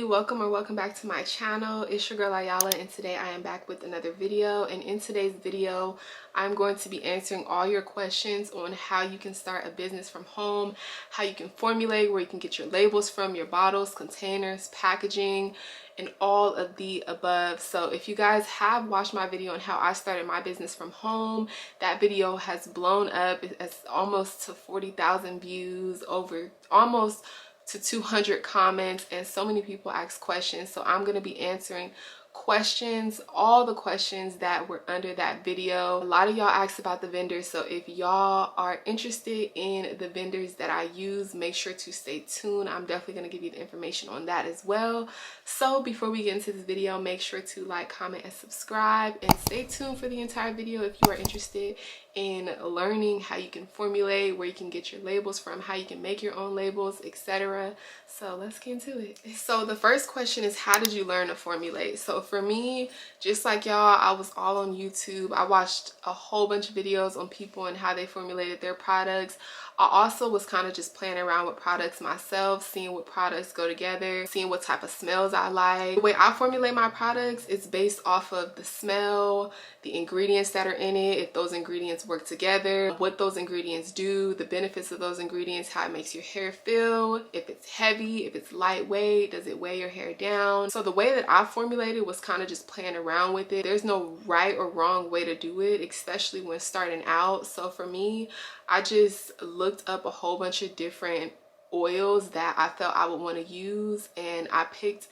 welcome or welcome back to my channel. It's your girl Ajala, and today I am back with another video. And in today's video I'm going to be answering all your questions on how you can start a business from home, how you can formulate, where you can get your labels from, your bottles, containers, packaging, and all of the above. So if you guys have watched my video on how I started my business from home, that video has blown up. It's almost to 40,000 views, over almost to 200 comments, and so many people ask questions. So I'm going to be answering questions, all the questions that were under that video. A lot of y'all asked about the vendors, so if y'all are interested in the vendors that I use, make sure to stay tuned. I'm definitely going to give you the information on that as well. So before we get into this video, make sure to like, comment, and subscribe, and stay tuned for the entire video if you are interested in learning how you can formulate, where you can get your labels from, how you can make your own labels, etc. So let's get into it. So the first question is, how did you learn to formulate? So for me, just like y'all, I was all on YouTube. I watched a whole bunch of videos on people and how they formulated their products. I also was kind of just playing around with products myself, seeing what products go together, seeing what type of smells I like. The way I formulate my products is based off of the smell, the ingredients that are in it, if those ingredients work together, what those ingredients do, the benefits of those ingredients, how it makes your hair feel, if it's heavy, if it's lightweight, does it weigh your hair down. So the way that I formulated was kind of just playing around with it. There's no right or wrong way to do it, especially when starting out. So for me, I just looked up a whole bunch of different oils that I felt I would want to use, and I picked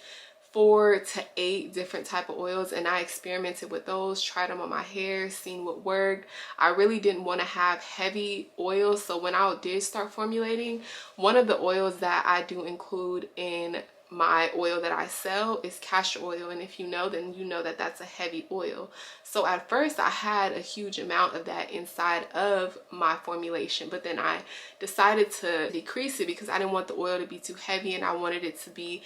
4 to 8 different type of oils, and I experimented with those, tried them on my hair, seen what worked. I really didn't want to have heavy oils, so when I did start formulating, one of the oils that I do include in my oil that I sell is castor oil, and if you know, then you know that that's a heavy oil. So at first I had a huge amount of that inside of my formulation, but then I decided to decrease it because I didn't want the oil to be too heavy, and I wanted it to be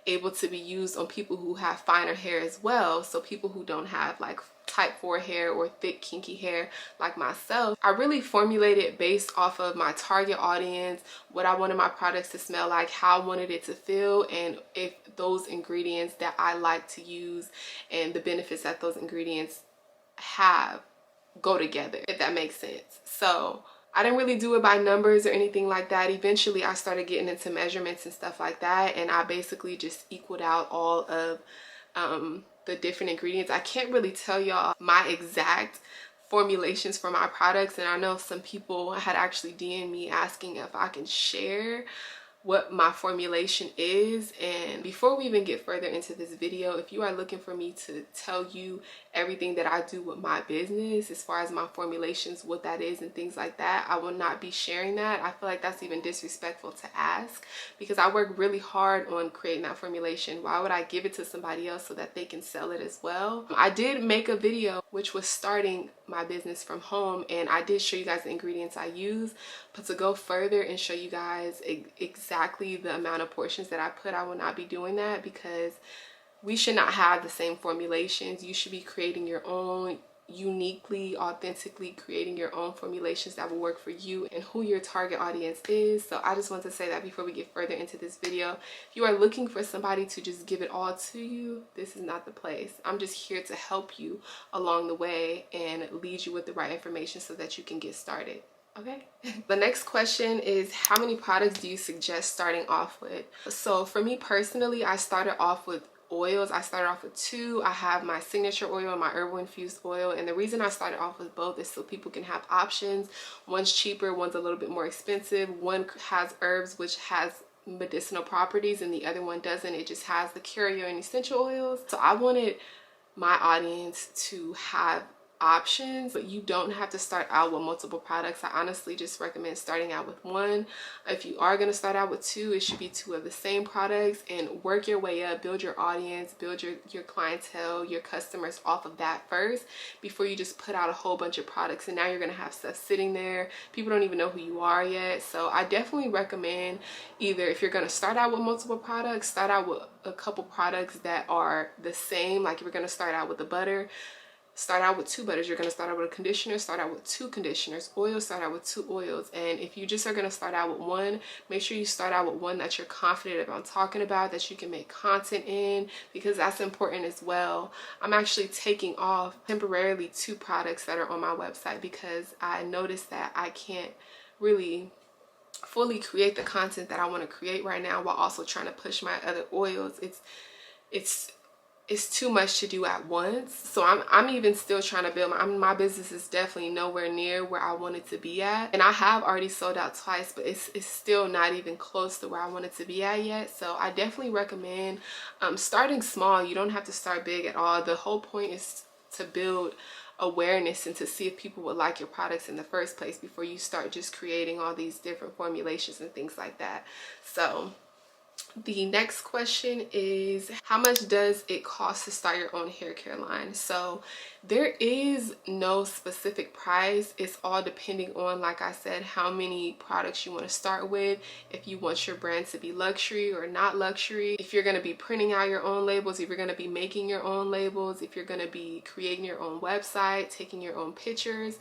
able to be used on people who have finer hair as well. So people who don't have like type 4 hair or thick kinky hair like myself. I really formulated based off of my target audience, what I wanted my products to smell like, how I wanted it to feel, and if those ingredients that I like to use and the benefits that those ingredients have go together, if that makes sense. So I didn't really do it by numbers or anything like that. Eventually I started getting into measurements and stuff like that, and I basically just equaled out all of the different ingredients. I can't really tell y'all my exact formulations for my products, and I know some people had actually DM'd me asking if I can share what my formulation is. And before we even get further into this video, if you are looking for me to tell you everything that I do with my business as far as my formulations, what that is and things like that, I will not be sharing that. I feel like that's even disrespectful to ask, because I work really hard on creating that formulation. Why would I give it to somebody else so that they can sell it as well? I did make a video which was starting my business from home, and I did show you guys the ingredients I use, but to go further and show you guys exactly the amount of portions that I put, I will not be doing that, because we should not have the same formulations. You should be creating your own, uniquely, authentically creating your own formulations that will work for you and who your target audience is. So I just want to say that before we get further into this video. If you are looking for somebody to just give it all to you, this is not the place. I'm just here to help you along the way and lead you with the right information so that you can get started. Okay. The next question is, how many products do you suggest starting off with? So for me personally, I started off with oils. I started off with 2. I have my signature oil and my herbal infused oil, and the reason I started off with both is so people can have options. One's cheaper, one's a little bit more expensive. One has herbs which has medicinal properties, and the other one doesn't. It just has the carrier and essential oils. So I wanted my audience to have options, but you don't have to start out with multiple products. I honestly just recommend starting out with 1. If you are going to start out with 2, it should be 2 of the same products, and work your way up, build your audience, build your clientele, your customers off of that first, before you just put out a whole bunch of products and now you're going to have stuff sitting there. People don't even know who you are yet. So I definitely recommend, either if you're going to start out with multiple products, start out with a couple products that are the same. Like if you're going to start out with the butter, start out with 2 butters. You're going to start out with a conditioner, start out with 2 conditioners. Oils, start out with 2 oils. And if you just are going to start out with one, make sure you start out with one that you're confident about talking about, that you can make content in, because that's important as well. I'm actually taking off temporarily 2 products that are on my website because I noticed that I can't really fully create the content that I want to create right now while also trying to push my other oils. It's too much to do at once. So I'm even still trying to build my business is definitely nowhere near where I want it to be at. And I have already sold out twice, but it's still not even close to where I want it to be at yet. So I definitely recommend starting small. You don't have to start big at all. The whole point is to build awareness and to see if people would like your products in the first place before you start just creating all these different formulations and things like that. So the next question is, how much does it cost to start your own hair care line? So there is no specific price. It's all depending on, like I said, how many products you want to start with, if you want your brand to be luxury or not luxury, if you're going to be printing out your own labels, if you're going to be making your own labels, if you're going to be creating your own website, taking your own pictures.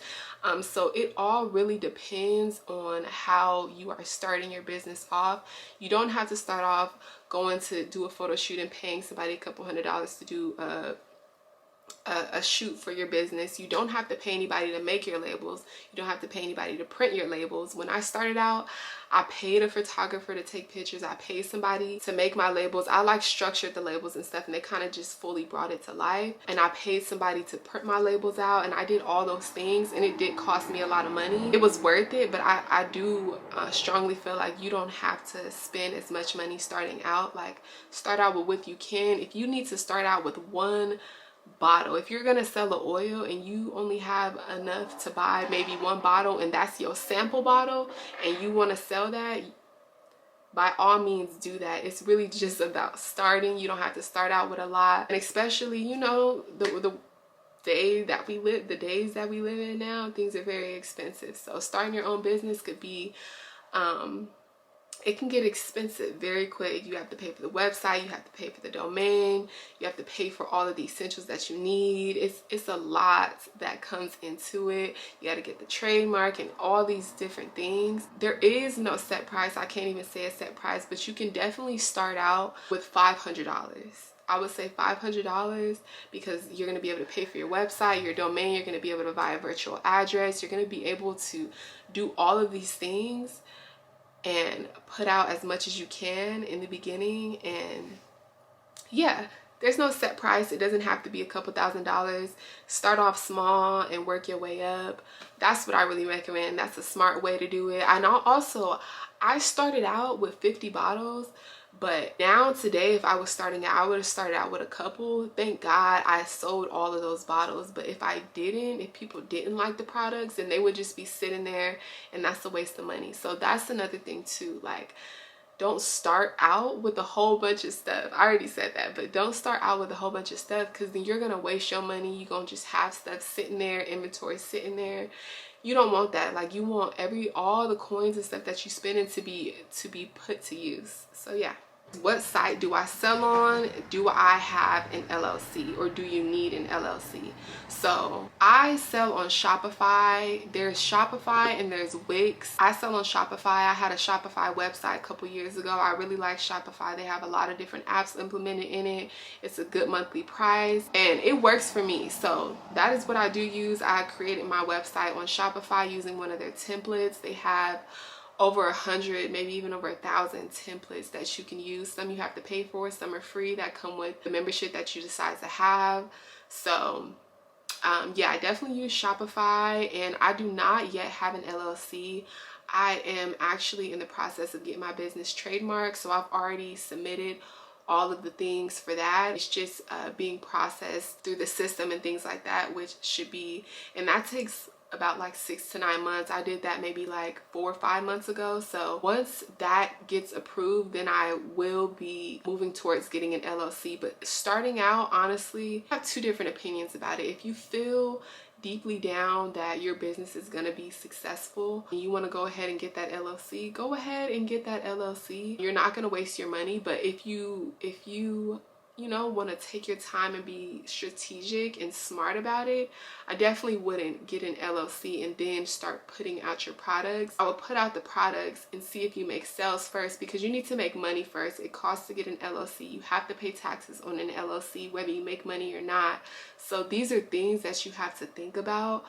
So it all really depends on how you are starting your business off. You don't have to start off going to do a photo shoot and paying somebody a couple $100s to do a shoot for your business. You don't have to pay anybody to make your labels. You don't have to pay anybody to print your labels. When I started out, I paid a photographer to take pictures. I paid somebody to make my labels. I like structured the labels and stuff, and they kind of just fully brought it to life. And I paid somebody to print my labels out, and I did all those things, and it did cost me a lot of money. It was worth it, but I do strongly feel like you don't have to spend as much money starting out. Like, start out with what you can. If you need to start out with one bottle, if you're gonna sell the oil and you only have enough to buy maybe 1 bottle and that's your sample bottle and you want to sell that, by all means do that. It's really just about starting. You don't have to start out with a lot. And especially, you know, the days that we live in now, things are very expensive. So starting your own business could be it can get expensive very quick. You have to pay for the website, you have to pay for the domain, you have to pay for all of the essentials that you need. It's a lot that comes into it. You got to get the trademark and all these different things. There is no set price. I can't even say a set price, but you can definitely start out with $500. I would say $500 because you're going to be able to pay for your website, your domain, you're going to be able to buy a virtual address, you're going to be able to do all of these things and put out as much as you can in the beginning. And yeah, there's no set price. It doesn't have to be a couple $1,000s. Start off small and work your way up. That's what I really recommend. That's a smart way to do it. And also, I started out with 50 bottles, but now today, if I was starting out, I would have started out with a couple. Thank God I sold all of those bottles. But if I didn't, if people didn't like the products, then they would just be sitting there, and that's a waste of money. So that's another thing too. Like, don't start out with a whole bunch of stuff. I already said that, but don't start out with a whole bunch of stuff, because then you're gonna waste your money. You're gonna just have stuff sitting there, inventory sitting there. You don't want that. Like, you want all the coins and stuff that you spend in to be put to use. So yeah. What site do I sell on? Do I have an LLC, or do you need an LLC? So I sell on Shopify. There's Shopify and there's Wix. I sell on Shopify. I had a Shopify website a couple years ago. I really like Shopify. They have a lot of different apps implemented in it. It's a good monthly price and it works for me. So that is what I do use. I created my website on Shopify using one of their templates. They have over 100, maybe even over 1,000 templates that you can use. Some you have to pay for, some are free that come with the membership that you decide to have. So yeah, I definitely use Shopify, and I do not yet have an LLC. I am actually in the process of getting my business trademark, so I've already submitted all of the things for that. It's just being processed through the system and things like that, which should be, and that takes about like 6 to 9 months. I did that maybe like 4 or 5 months ago. So once that gets approved, then I will be moving towards getting an LLC. But starting out, honestly, I have 2 different opinions about it. If you feel deeply down that your business is going to be successful and you want to go ahead and get that LLC, go ahead and get that LLC. You're not going to waste your money, but if you you know, want to take your time and be strategic and smart about it, I definitely wouldn't get an LLC and then start putting out your products. I would put out the products and see if you make sales first, because you need to make money first. It costs to get an LLC. You have to pay taxes on an LLC whether you make money or not. So these are things that you have to think about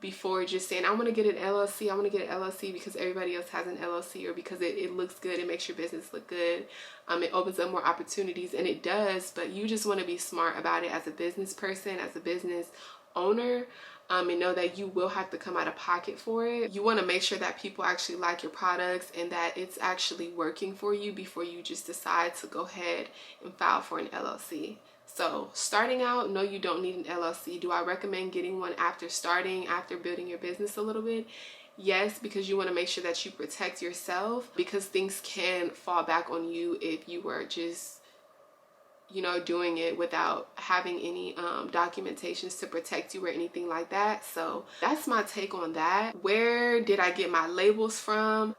before just saying, I want to get an LLC, I want to get an LLC because everybody else has an LLC, or because it looks good, it makes your business look good, it opens up more opportunities, and it does, but you just want to be smart about it as a business person, as a business owner, and know that you will have to come out of pocket for it. You want to make sure that people actually like your products and that it's actually working for you before you just decide to go ahead and file for an LLC. So starting out, no, you don't need an LLC. Do I recommend getting one after starting, after building your business a little bit? Yes, because you want to make sure that you protect yourself, because things can fall back on you if you were just, you know, doing it without having any documentations to protect you or anything like that. So that's my take on that. Where did I get my labels from?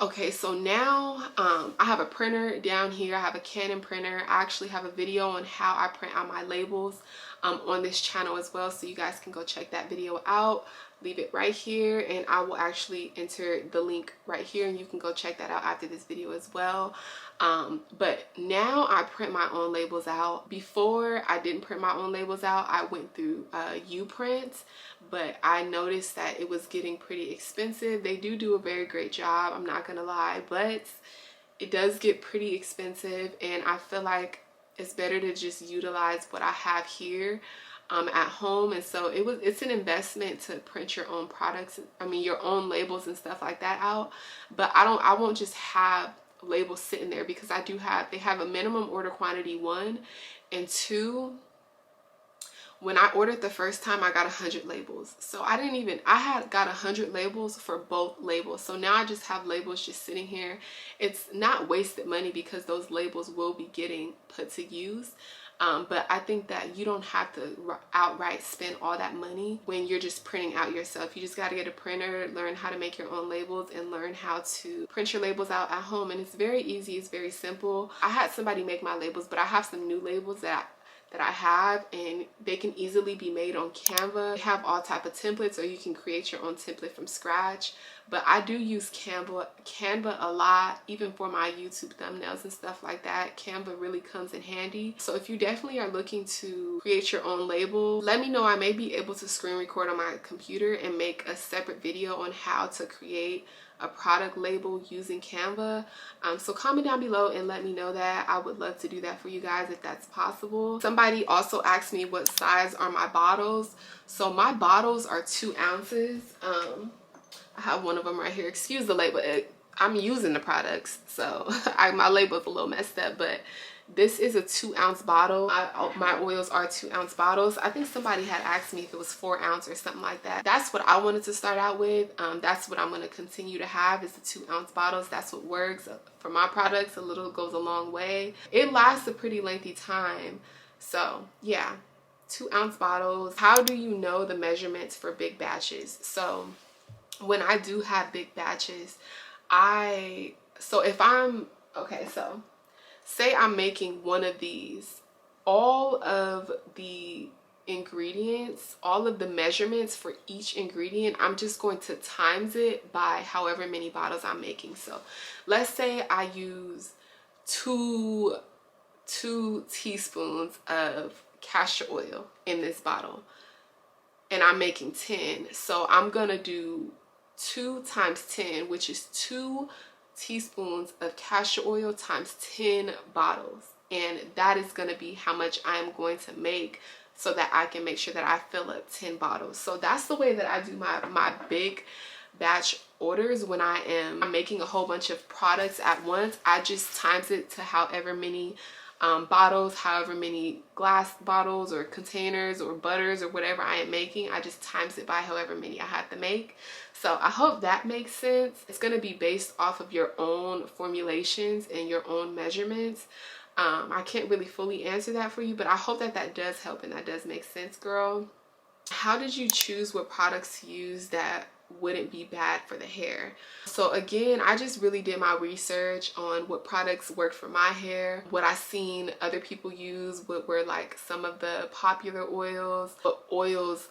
Okay, so now I have a printer down here. I have a Canon printer. I actually have a video on how I print out my labels on this channel as well, so you guys can go check that video out. Leave it right here, and I will actually enter the link right here, and you can go check that out after this video as well. But now I print my own labels out. Before, I didn't print my own labels out. I went through Uprint, but I noticed that it was getting pretty expensive. They do a very great job, I'm not gonna lie, but it does get pretty expensive, and I feel like it's better to just utilize what I have here at home. And so it's an investment to print your own products, your own labels and stuff like that out. But I won't just have labels sitting there, because they have a minimum order quantity, 1, and 2, when I ordered the first time, I got 100 labels. So I had got 100 labels for both labels. So now I just have labels just sitting here. It's not wasted money, because those labels will be getting put to use. But I think that you don't have to outright spend all that money when you're just printing out yourself. You just got to get a printer, learn how to make your own labels, and learn how to print your labels out at home. And it's very easy. It's very simple. I had somebody make my labels, but I have some new labels that I have, and they can easily be made on Canva. They have all type of templates, or you can create your own template from scratch. But I do use Canva a lot, even for my YouTube thumbnails and stuff like that. Canva really comes in handy. So if you definitely are looking to create your own label, let me know. I may be able to screen record on my computer and make a separate video on how to create a product label using Canva. So comment down below and let me know that. I would love to do that for you guys if that's possible. Somebody also asked me what size are my bottles. So my bottles are 2 ounces. I have one of them right here. Excuse the label. I'm using the products, so my label is a little messed up, but this is a 2-ounce bottle. My oils are 2-ounce bottles. I think somebody had asked me if it was 4 ounce or something like that. That's what I wanted to start out with. That's what I'm going to continue to have, is the 2-ounce bottles. That's what works for my products. A little goes a long way. It lasts a pretty lengthy time. So yeah, 2-ounce bottles. How do you know the measurements for big batches? So when I do have big batches, so say I'm making one of these, all of the ingredients, all of the measurements for each ingredient, I'm just going to times it by however many bottles I'm making. So let's say I use two teaspoons of castor oil in this bottle, and I'm making 10. So I'm gonna do 2 times 10, which is 2 teaspoons of castor oil times 10 bottles, and that is going to be how much I'm going to make, so that I can make sure that I fill up 10 bottles. So that's the way that I do my big batch orders. When I'm making a whole bunch of products at once, I just times it to however many bottles, however many glass bottles or containers or butters or whatever I am making. I just times it by however many I have to make. So I hope that makes sense. It's going to be based off of your own formulations and your own measurements. I can't really fully answer that for you, but I hope that does help and that does make sense, girl. How did you choose what products to use that wouldn't be bad for the hair. So again, I just really did my research on what products work for my hair, what I seen other people use, what were like some of the popular oils, what oils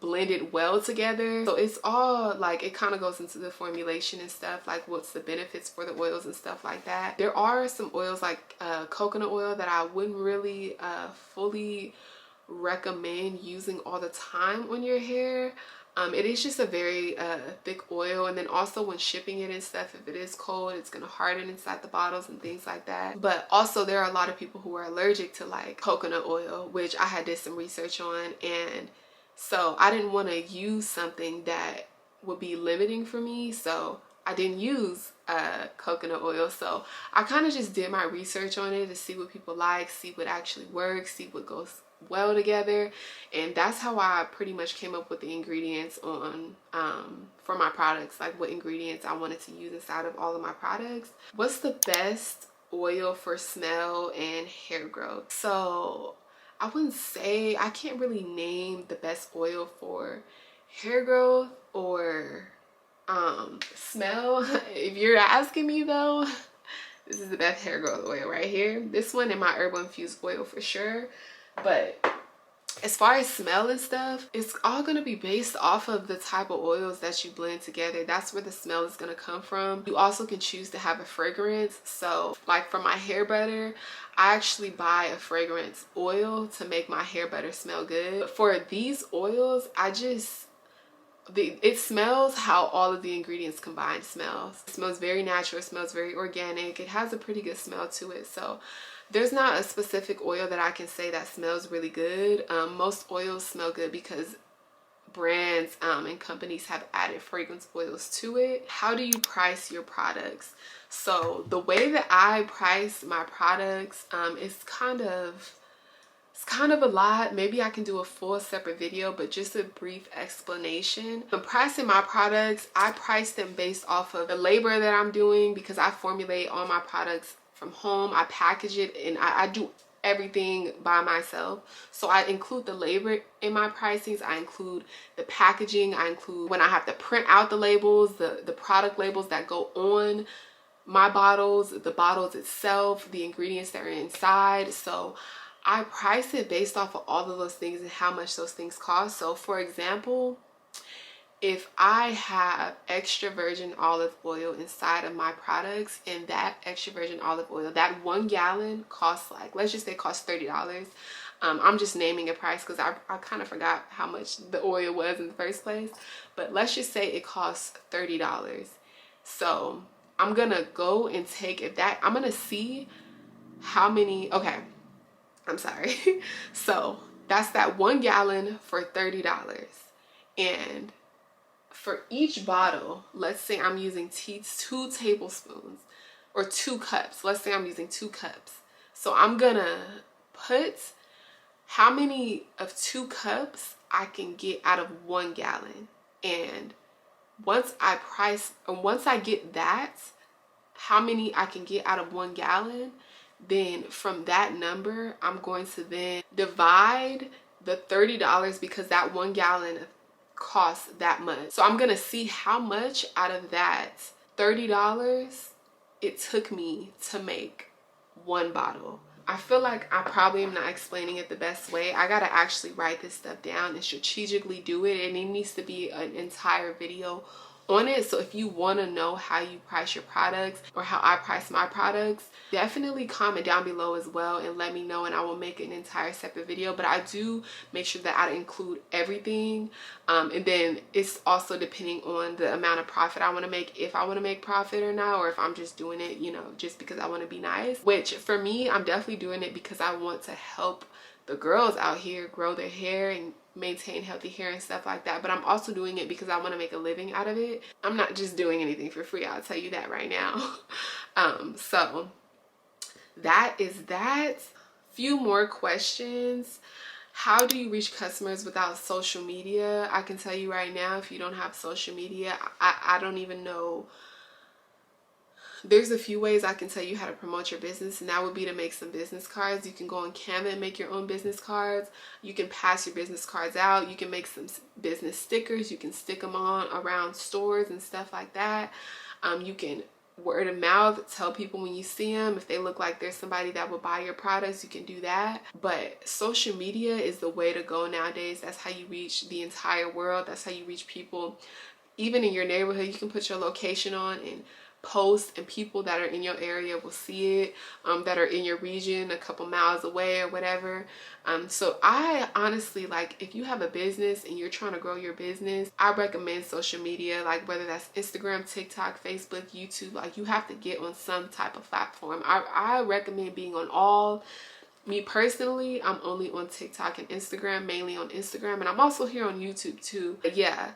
blended well together. So it's all like, it kind of goes into the formulation and stuff, like what's the benefits for the oils and stuff like that. There are some oils like coconut oil that I wouldn't really fully recommend using all the time on your hair. It is just a very thick oil, and then also when shipping it and stuff, if it is cold, it's gonna harden inside the bottles and things like that. But also there are a lot of people who are allergic to like coconut oil, which I had did some research on, and so I didn't want to use something that would be limiting for me, so I didn't use coconut oil. So I kind of just did my research on it to see what people like, see what actually works, see what goes well together, and that's how I pretty much came up with the ingredients on for my products, like what ingredients I wanted to use inside of all of my products. What's the best oil for smell and hair growth? So I wouldn't say, I can't really name the best oil for hair growth or smell. If you're asking me though, this is the best hair growth oil right here. This one and my herbal infused oil for sure. But as far as smell and stuff, it's all going to be based off of the type of oils that you blend together. That's where the smell is going to come from. You also can choose to have a fragrance. So like for my hair butter, I actually buy a fragrance oil to make my hair butter smell good. But for these oils, it smells how all of the ingredients combined smells. It smells very natural, it smells very organic, it has a pretty good smell to it. So there's not a specific oil that I can say that smells really good. Most oils smell good because brands and companies have added fragrance oils to it. How do you price your products? So the way that I price my products is kind of a lot. Maybe I can do a full separate video, but just a brief explanation. When pricing my products, I price them based off of the labor that I'm doing, because I formulate all my products from home. I package it, and I do everything by myself. So I include the labor in my pricings. I include the packaging. I include when I have to print out the labels, the product labels that go on my bottles, the bottles itself, the ingredients that are inside. So I price it based off of all of those things and how much those things cost. So for example, if I have extra virgin olive oil inside of my products, and that extra virgin olive oil, that 1 gallon costs like, let's just say costs $30. I'm just naming a price because I kind of forgot how much the oil was in the first place. But let's just say it costs $30. So I'm gonna go and take, I'm gonna see how many, okay, I'm sorry. So that's that 1 gallon for $30. And for each bottle, let's say I'm using 2 tablespoons or 2 cups. Let's say I'm using 2 cups. So I'm gonna put how many of 2 cups I can get out of 1 gallon. And once I get that, how many I can get out of 1 gallon, then from that number, I'm going to then divide the $30, because that 1 gallon costs that much. So I'm gonna see how much out of that $30 it took me to make 1 bottle. I feel like I probably am not explaining it the best way. I gotta actually write this stuff down and strategically do it, and it needs to be an entire video on it. So if you want to know how you price your products or how I price my products, definitely comment down below as well and let me know, and I will make an entire separate video. But I do make sure that I include everything, and then it's also depending on the amount of profit I want to make, if I want to make profit or not, or if I'm just doing it, you know, just because I want to be nice. Which for me, I'm definitely doing it because I want to help the girls out here grow their hair and maintain healthy hair and stuff like that. But I'm also doing it because I want to make a living out of it. I'm not just doing anything for free, I'll tell you that right now. So that is that. Few more questions. How do you reach customers without social media? I can tell you right now, if you don't have social media, I don't even know There's a few ways I can tell you how to promote your business, and that would be to make some business cards. You can go on Canva and make your own business cards. You can pass your business cards out. You can make some business stickers. You can stick them on around stores and stuff like that. You can word of mouth, tell people when you see them. If they look like there's somebody that will buy your products, you can do that. But social media is the way to go nowadays. That's how you reach the entire world. That's how you reach people. Even in your neighborhood, you can put your location on and post, and people that are in your area will see it, that are in your region a couple miles away or whatever. So I honestly, like, if you have a business and you're trying to grow your business, I recommend social media, like whether that's Instagram, TikTok, Facebook, YouTube. Like, you have to get on some type of platform. I recommend being on all. Me personally, I'm only on TikTok and Instagram, mainly on Instagram, and I'm also here on YouTube too. But yeah,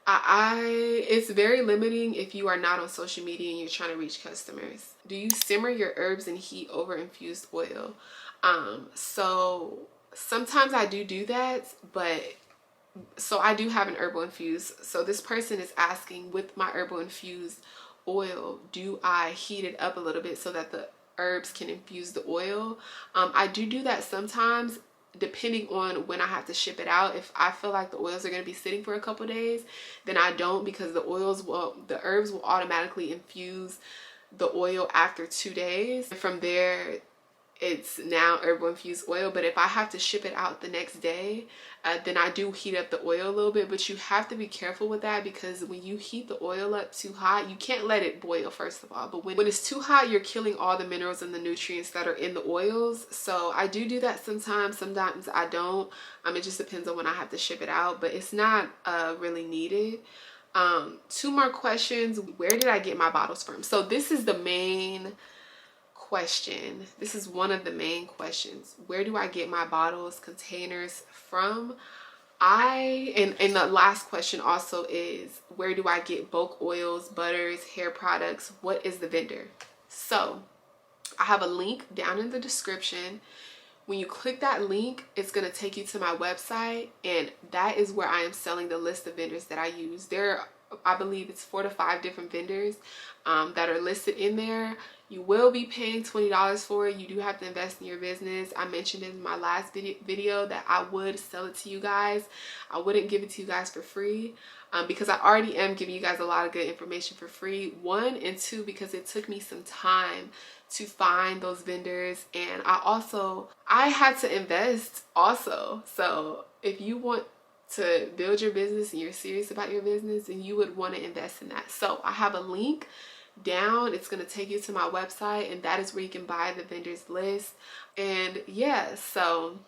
it's very limiting if you are not on social media and you're trying to reach customers. Do you simmer your herbs in heat over infused oil? So sometimes I do that, but so I do have an herbal infused. So this person is asking, with my herbal infused oil, do I heat it up a little bit so that the herbs can infuse the oil? I do that sometimes, depending on when I have to ship it out. If I feel like the oils are going to be sitting for a couple days, then I don't, because the herbs will automatically infuse the oil after 2 days. From there, it's now herbal infused oil. But if I have to ship it out the next day, then I do heat up the oil a little bit. But you have to be careful with that, because when you heat the oil up too hot, you can't let it boil, first of all. But when it's too hot, you're killing all the minerals and the nutrients that are in the oils. So I do that sometimes I don't. It just depends on when I have to ship it out, but it's not really needed. 2 more questions. Where did I get my bottles from? So this is the main question. This is one of the main questions. Where do I get my bottles, containers from? And the last question also is, where do I get bulk oils, butters, hair products? What is the vendor? So I have a link down in the description. When you click that link, it's going to take you to my website, and that is where I am selling the list of vendors that I use. I believe it's 4 to 5 different vendors that are listed in there. You will be paying $20 for it. You do have to invest in your business. I mentioned in my last video that I would sell it to you guys. I wouldn't give it to you guys for free, because I already am giving you guys a lot of good information for free. 1, and 2, because it took me some time to find those vendors, and I had to invest also. So if you want to build your business and you're serious about your business, and you would want to invest in that. So I have a link down. It's going to take you to my website, and that is where you can buy the vendors list. And yeah, so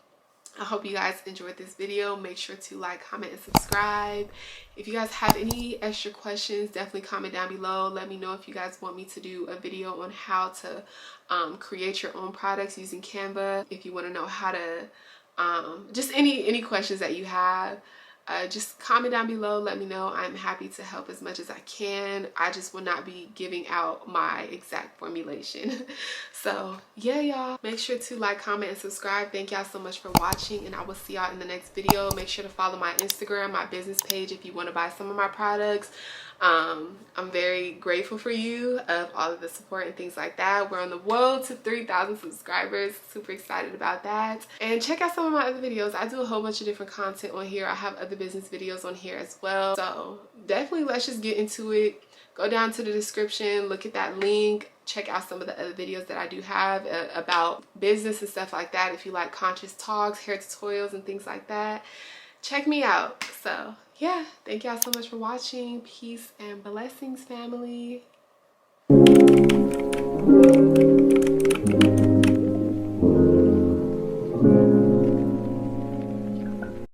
I hope you guys enjoyed this video. Make sure to like, comment, and subscribe. If you guys have any extra questions, definitely comment down below. Let me know if you guys want me to do a video on how to create your own products using Canva. If you want to know how to just any questions that you have, just comment down below. Let me know. I'm happy to help as much as I can. I just will not be giving out my exact formulation. So yeah, y'all, make sure to like, comment, and subscribe. Thank y'all so much for watching, and I will see y'all in the next video. Make sure to follow my Instagram, my business page, if you want to buy some of my products. I'm very grateful for you, of all of the support and things like that. We're on the road to 3,000 subscribers. Super excited about that. And check out some of my other videos. I do a whole bunch of different content on here. I have other business videos on here as well. So definitely, let's just get into it. Go down to the description, look at that link, check out some of the other videos that I do have about business and stuff like that. If you like conscious talks, hair tutorials, and things like that, check me out. So yeah, thank y'all so much for watching. Peace and blessings, family.